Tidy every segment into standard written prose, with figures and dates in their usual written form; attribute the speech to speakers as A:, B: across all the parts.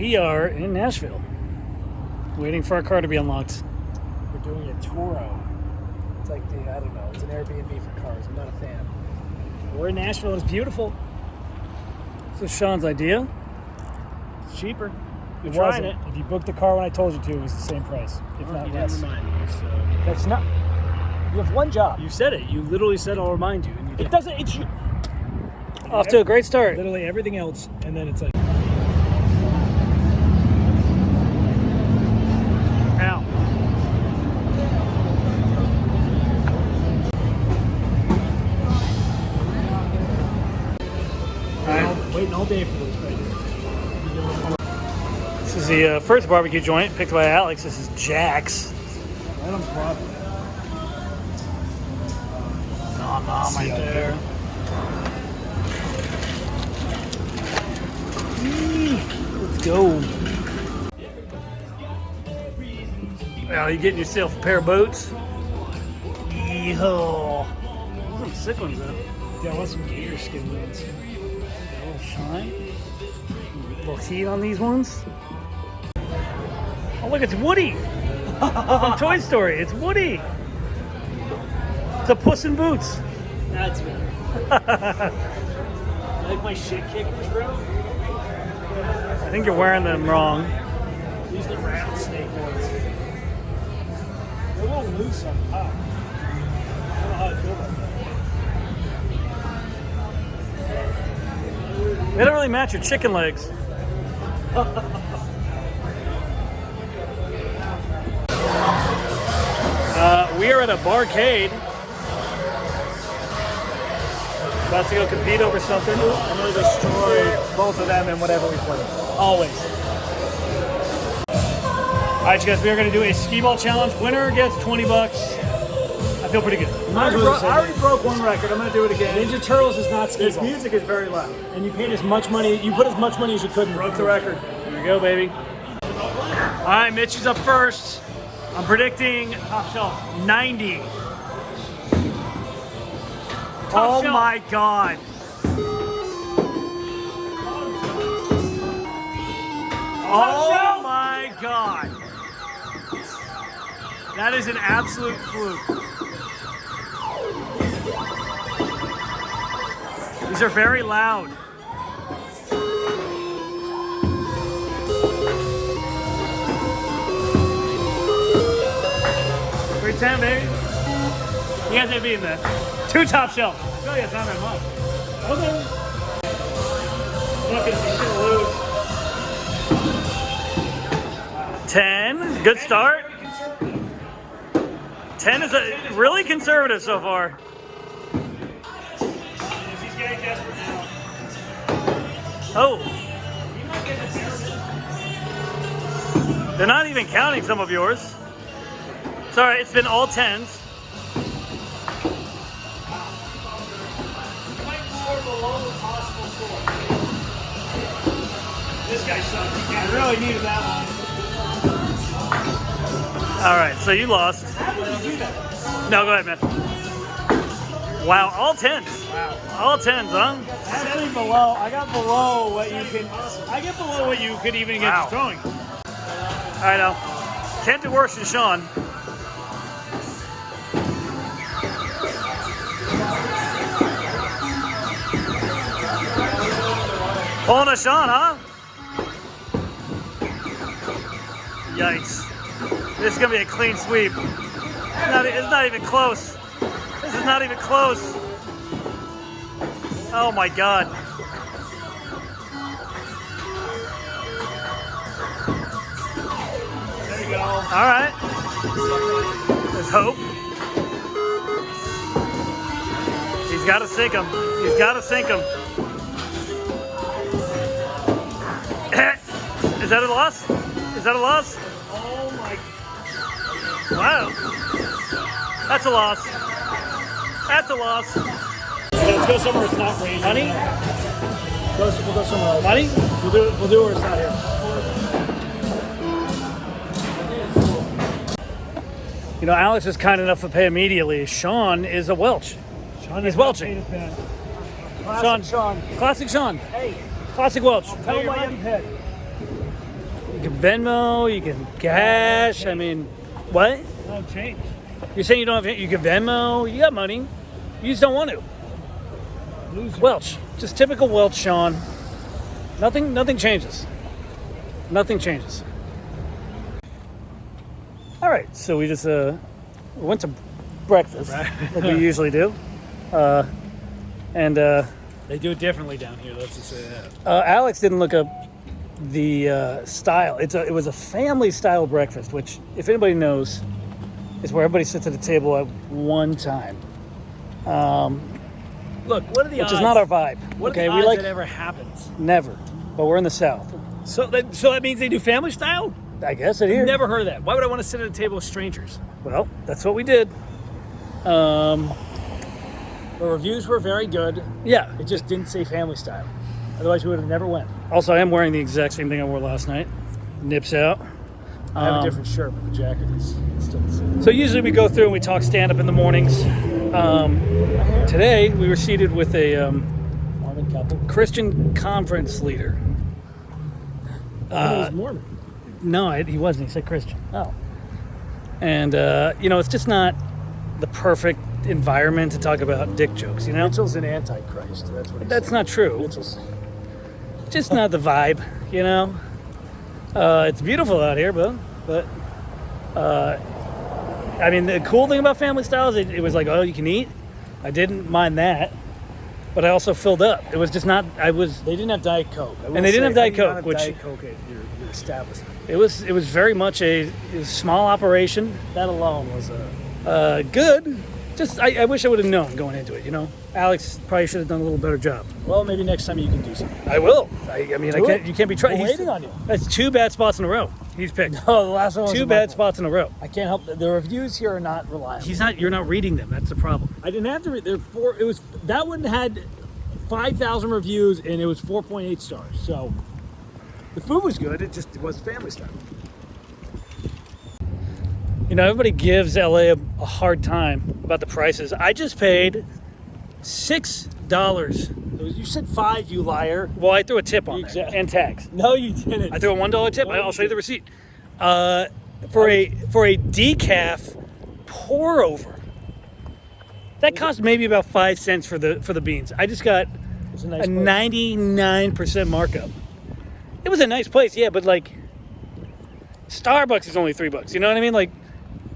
A: We are in Nashville, waiting for our car to be unlocked.
B: We're doing a Turo. It's like I don't know, it's an Airbnb for cars. I'm not a fan. We're in Nashville and it's beautiful.
A: This is Sean's idea.
B: It's cheaper.
A: You're
B: trying
A: trying
B: it. If you booked the car when I told you to, it was the same price, if not
C: You
B: less.
C: didn't remind me, so.
B: That's not. You have one job.
C: You said it. You literally said I'll remind you, and you
B: It
C: didn't.
B: doesn't. It's you.
A: Off to a great start.
B: Literally everything else, and then it's like.
A: Ow.
B: Waiting all day for this right here.
A: This is the first barbecue joint picked by Alex. This is Jack's.
B: Right on Broadway.
A: Nom nom right there. Let's go. Well, you getting yourself a pair of boots? Yeehaw. Some sick ones though.
B: Yeah, I want some gator skin ones.
A: A little shine. A little heat on these ones. Oh look, it's Woody. From Toy Story. It's Woody. It's a Puss in Boots.
B: That's me. Like my shit kickers, bro.
A: I think you're wearing them wrong.
B: These are the rattlesnake ones. They're a little loose on top. I don't know how I feel about that.
A: They don't really match your chicken legs. We are at a barcade. About to go compete over something.
B: I'm going to destroy both of them in whatever we play. Always.
A: All right, you guys, we are going to do a skee ball challenge. Winner gets $20. I feel pretty good.
B: I already broke one record. I'm going to do it again. Ninja Turtles is not skee
A: This
B: ball.
A: music is very loud.
B: And you paid as much money. You put as much money as you could.
A: Broke the record. Here we go, baby. All right, Mitch is up first. I'm predicting
B: Top shelf.
A: 90.
B: Top
A: Oh
B: shelf.
A: my God. Oh my God. That is an absolute fluke. These are very loud. Three 10, baby. You guys ain't beating that. 2 top shelf. I feel like it's not that much. Okay. Fucking, you're gonna lose. 10. Good start. 10 is really conservative so far. He's getting desperate now. Oh. They're not even counting some of yours. It's all right. It's been all 10s.
B: This guy sucks. I really needed that one.
A: All right, so you lost.
B: How did you do that?
A: No, go ahead, man. Wow, all 10s.
B: Wow.
A: All 10s, huh?
B: Actually, below. I got below what you can. I get below what you could even get
A: Wow.
B: throwing.
A: All right, now. Can't do worse than Sean. Pulling a Sean, huh? Yikes. This is going to be a clean sweep. It's not even close. This is not even close. Oh my God.
B: There you go.
A: All right. There's hope. He's got to sink him. He's got to sink him. Is that a loss? Is that a loss?
B: Oh my.
A: Wow. That's a loss. That's a loss.
B: Okay, let's go somewhere it's not raining.
A: Money?
B: We'll go somewhere else.
A: Money?
B: We'll do it where it's not here.
A: You know, Alex is kind enough to pay immediately. Sean is a Welch.
B: Sean
A: He's welching.
B: Classic Sean.
A: Classic Sean.
B: Hey,
A: Classic Welch.
B: tell him why you haven't paid.
A: You can Venmo, you can cash. I mean, what?
B: No change.
A: You're saying you don't have, you can Venmo, you got money. You just don't want to.
B: Loser.
A: Welch, just typical Welch, Sean. Nothing changes. Nothing changes. All right, so we just went to breakfast like we usually do, and
B: They do it differently down here. Let's just say that.
A: Alex didn't look up the style. It was a family style breakfast, which, if anybody knows, is where everybody sits at a table at one time.
B: Look, what are the odds?
A: Which is not our vibe.
B: What
A: Okay,
B: are the
A: we
B: odds
A: like
B: that ever happens?
A: never, but we're in the South.
B: So that means they do family style?
A: I guess it here.
B: Never heard of that. Why would I want to sit at a table with strangers?
A: Well, that's what we did.
B: The reviews were very good.
A: Yeah.
B: It just didn't say family style. Otherwise, we would have never went.
A: Also, I am wearing the exact same thing I wore last night. Nips out.
B: I have a different shirt, but the jacket is still the same.
A: So usually we go through and we talk stand-up in the mornings. Today we were seated with a
B: Mormon couple.
A: Christian conference leader.
B: He was Mormon.
A: No, he wasn't. He said Christian.
B: Oh.
A: And, it's just not the perfect environment to talk about dick jokes, you know?
B: Mitchell's an antichrist. That's what he
A: That's
B: said.
A: not true.
B: Mitchell's.
A: Just not the vibe, you know? It's beautiful out here, but I mean, the cool thing about family style is it was like, oh, you can eat. I didn't mind that, but I also filled up. It was just not.
B: They didn't have Diet Coke. I will
A: And they didn't
B: say,
A: have Diet
B: how do you not
A: Coke,
B: have
A: which-
B: Diet Coke at your establishment.
A: It was very much a small operation.
B: That alone was a.
A: Good. Just I wish I would have known going into it. You know, Alex probably should have done a little better job.
B: Well, maybe next time you can do something.
A: I will. I mean,
B: Do it.
A: you can't be trying.
B: We're waiting on you.
A: That's 2 bad spots in a row. He's picked.
B: Oh, the last one was
A: 2
B: a
A: bad
B: bubble.
A: spots in a row.
B: I can't help the reviews here are not reliable.
A: You're not reading them. That's the problem.
B: I didn't have to read. That one had 5,000 reviews and it was 4.8 stars. So the food was good. It was family style.
A: You know, everybody gives LA a hard time about the prices. I just paid $6.
B: You said 5, you liar.
A: Well, I threw a tip on there
B: Exactly.
A: and tags.
B: No, you didn't.
A: I threw a $1 tip. I'll show you the receipt. For a decaf pour over. That cost maybe about 5 cents for the beans. I just got
B: It's a nice
A: a
B: place.
A: 99% markup. It was a nice place, yeah, but like Starbucks is only $3. You know what I mean? Like,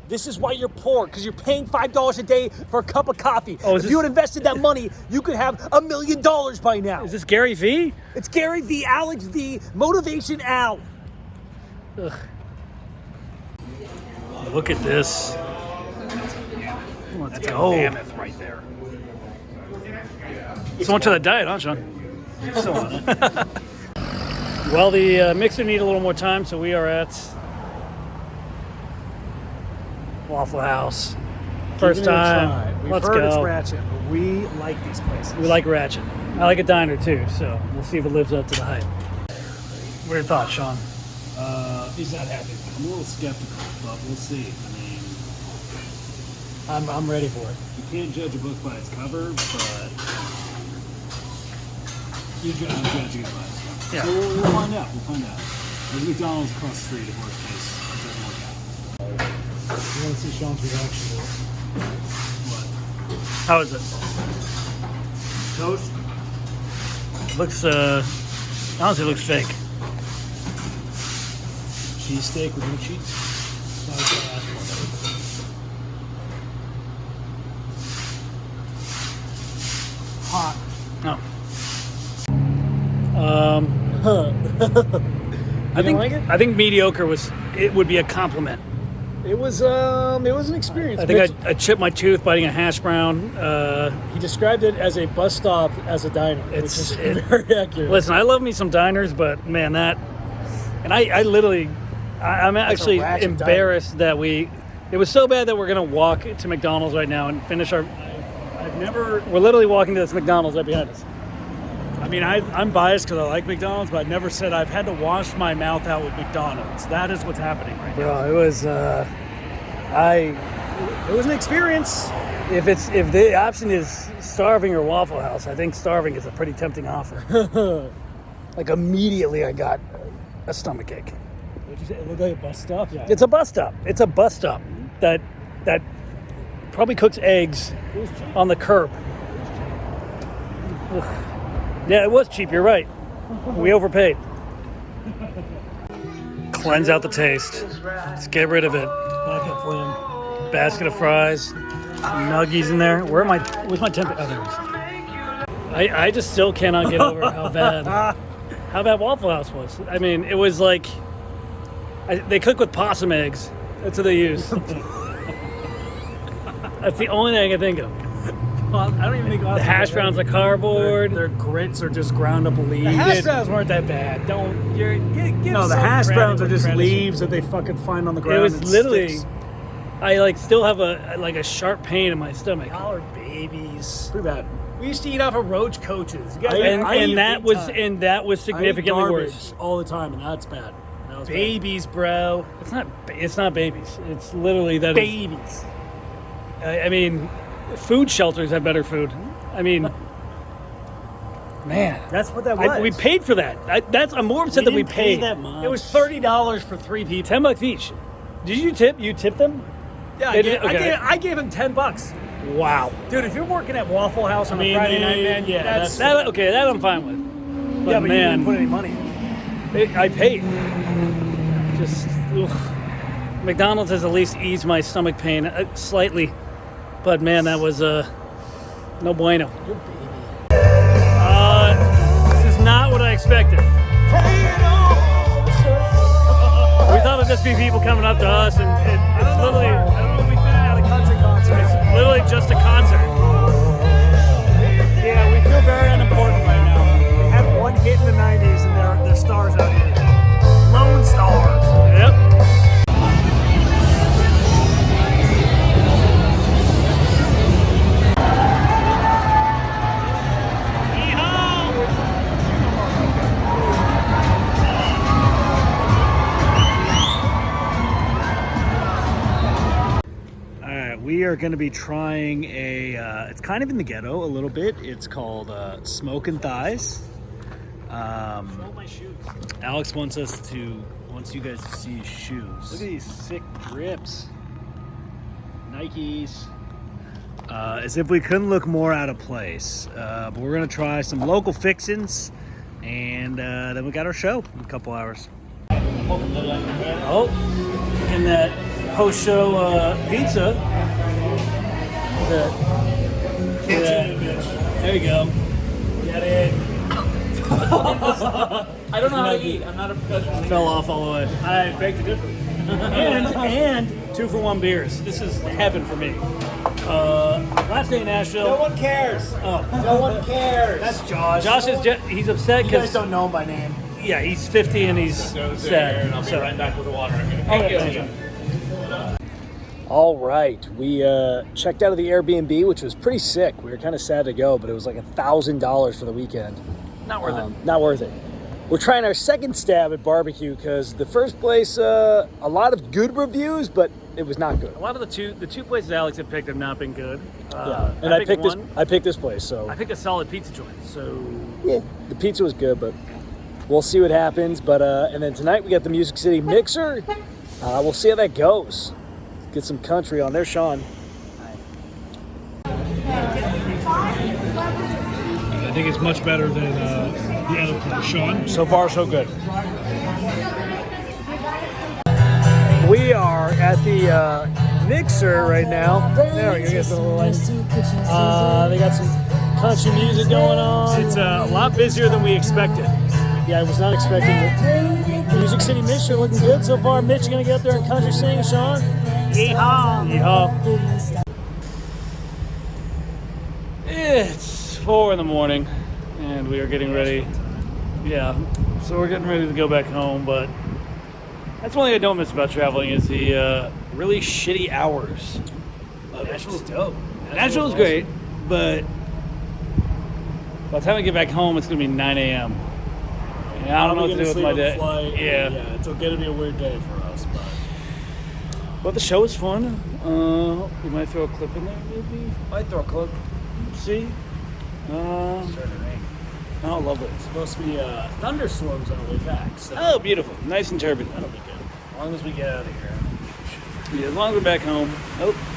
B: This is why you're poor, because you're paying $5 a day for a cup of coffee.
A: Oh, is
B: if
A: this-
B: you had invested that money, you could have $1 million by now.
A: is this Gary V?
B: It's Gary V, Alex V, Motivation Al.
A: Ugh. Look at this. Let's go.
B: Mammoth right there.
A: So much of that diet, huh, Sean? So on it. Well, the mixer need a little more time, so we are at Waffle House. First
B: Give it a
A: time.
B: try. We've
A: Let's
B: heard
A: go.
B: it's ratchet, but we like these places.
A: We like Ratchet. I like a diner too, so we'll see if it lives up to the hype. What are your thoughts, Sean?
B: He's not happy. I'm a little skeptical, but we'll see. I mean, I'm ready for it.
C: You can't judge a book by its cover, but I'm judging it by its cover.
A: Yeah.
C: So we'll find out. We'll find out. There's McDonald's across the street, if worst case, it doesn't work out.
B: You want to see Sean's reaction to it?
C: But
A: How is it?
C: toast,
A: Looks, honestly, it looks fake.
B: Cheesesteak with no cheese? That was what I asked for. Hot.
A: No.
B: I think like it?
A: I think mediocre would be a compliment.
B: It was an experience.
A: I think I chipped my tooth biting a hash brown.
B: He described it as a bus stop as a diner, which is very accurate.
A: Listen, I love me some diners, but man, I'm actually
B: ratchet
A: embarrassed that it was so bad that we're gonna walk to McDonald's right now and finish
B: I've never.
A: we're literally walking to this McDonald's right behind us.
C: I mean, I'm biased because I like McDonald's, but I never said I've had to wash my mouth out with McDonald's. That is what's happening right now.
A: Bro, it was,
B: It was an experience.
A: if the option is starving or Waffle House, I think starving is a pretty tempting offer. Like immediately I got a stomachache.
B: What'd you say? It looked like a bus stop? Yeah.
A: It's a bus stop. It's a bus stop that probably cooks eggs on the curb. Ugh. Yeah, it was cheap. You're right. We overpaid. Cleanse out the taste. Let's get rid of it.
B: Backup plan.
A: Basket of fries, nuggies in there. Where's my temp? Oh, there it is. I just still cannot get over how bad Waffle House was. I mean, it was like they cook with possum eggs. That's what they use. That's the only thing I can think of.
B: I don't even think
A: The hash browns are cardboard.
B: Their grits are just ground up leaves.
A: The hash browns weren't that bad.
B: No, the hash browns are just leaves that they fucking find on the ground.
A: It was
B: and
A: literally.
B: sticks.
A: I still have a sharp pain in my stomach.
B: Y'all are babies. Pretty bad. We used to eat off of roach coaches. You guys
A: And that was significantly
B: I eat
A: worse.
B: all the time, and that's bad. That was
A: Babies, bro. It's not babies. It's literally that.
B: babies.
A: I mean, food shelters have better food. I mean, man,
B: That's what that was.
A: we paid for that. I'm more upset that we
B: didn't pay
A: paid.
B: that much.
A: It was $30 for 3 people. $10 each. Did you tip? You tipped them?
B: Yeah,
A: They did- okay.
B: I gave him $10.
A: Wow.
B: Dude, if you're working at Waffle House on a Friday night, man,
A: yeah,
B: that's
A: that I'm fine with. But
B: yeah, but you
A: man,
B: didn't put any money in.
A: I paid. Just McDonald's has at least eased my stomach pain slightly, but man, that was no bueno. This is not what I expected. We thought it'd just be people coming up to us, and it's literally.
B: I don't know if we fit it at a country concert.
A: It's literally just a concert.
B: Yeah, we feel very unimportant right now. They had one hit in the 90s, and they're stars out here. Lone stars.
A: Yep. We are going to be trying it's kind of in the ghetto a little bit. It's called Smokin' Thighs.
B: Smell my shoes.
A: Alex wants you guys to see his shoes. Look at these sick grips. Nikes. As if we couldn't look more out of place. But we're going to try some local fixins. And then we got our show in a couple hours. Oh, in that post-show pizza. There you go.
B: Get in.
D: I don't know how to eat. I'm not a professional.
A: Fell off all the way.
B: I beg to differ.
A: And 2-for-1 beers. This is heaven for me. Last day in Nashville.
B: No one cares.
A: Oh,
B: No one cares. That's Josh.
A: Josh he's upset
B: You guys
A: because
B: don't know him by name.
A: yeah, he's 50 and he's sad.
D: I'll be
A: So-
D: right back with the water.
A: Okay.
B: All right, we checked out of the Airbnb, which was pretty sick. We were kind of sad to go, but it was like $1,000 for the weekend.
A: Not worth it.
B: Not worth it. We're trying our second stab at barbecue because the first place, a lot of good reviews, but it was not good.
A: A lot of the two places Alex had picked have not been good.
B: And I picked
A: one.
B: I picked this place, so
A: I picked a solid pizza joint. So
B: yeah, the pizza was good, but we'll see what happens. But and then tonight we got the Music City Mixer. We'll see how that goes. Get some country on there, Sean.
C: I think it's much better than the other place. Sean?
B: So far, so good. We are at the Mixer right now. There we go. Get the little lights. They got some country music going on.
C: It's a lot busier than we expected.
B: Yeah, I was not expecting it. Music City Mixer looking good so far. Mitch, you gonna get up there and country sing, Sean?
A: yeehaw! Yeehaw! It's 4 a.m. and we are getting ready. Yeah, so we're getting ready to go back home. But that's one thing I don't miss about traveling is the really shitty hours.
B: Nashville's dope.
A: Nashville's great, but by the time I get back home, it's gonna be 9 a.m. And I don't know what to do with my day.
B: Yeah, it's gonna be a weird day for us,
A: But the show is fun. We might throw a clip in there, maybe.
B: might throw a clip.
A: See?
B: Starting to rain.
A: Oh, lovely.
B: It's supposed to be thunderstorms on the way back, so
A: Oh, beautiful. Nice and turbulent.
B: that'll be good.
C: long as we get out of here. Yeah, as long as we're back home. Oh.